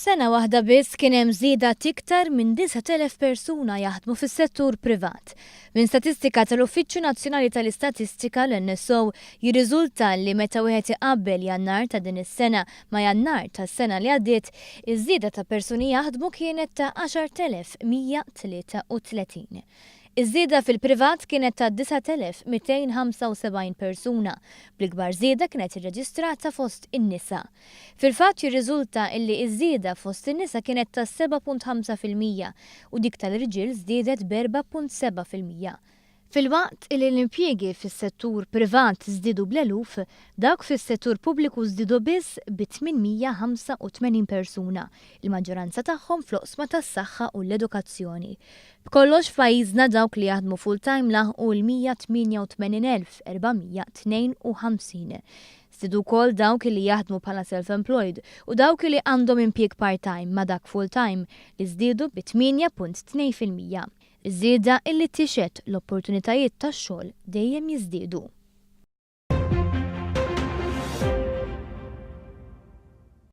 F'sena waħda biss kien hemm żieda tiktar minn 9,000 persuna jaħdmu fis-settur privat. Minn statistika tal-Uffiċċju Nazzjonali tal-Istatistika l-NSO jirriżulta li meta wieħed iqabbel Jannar ta' din is-sena ma' Jannar tas-sena li għaddiet, iż-żieda ta' persuni jaħdmu kienet ta' 10,133. Iż-żieda fil-privat kienet ta' 9,275 persuna, bl-ikbar żieda kienet irreġistrata fost in-nisa. Fil-fatt jirriżulta illi iż-żieda fost in-nisa kienet ta' 7.5% u dik tal-irġiel żdiedet b'4.7%. Fil-waqt li l-impjiegi fis-settur privat żdiedu bl-eluf, dawk fis-settur pubbliku żdiedu biss bi 885 persuna, il-maġġoranza tagħhom fl-oqsma tas-saħħa u l-edukazzjoni. B'kollox f'pajjiżna dawk li jaħdmu full-time laħqu l-188,452. Żdiedu wkoll dawk li jaħdmu bħala self-employed u dawk li għandhom impjieg part-time ma' dak full-time li żdiedu bi 8.2%. Iż-żieda illi tixet l-opportunitajiet tax-xogħol dejjem jiżdiedu.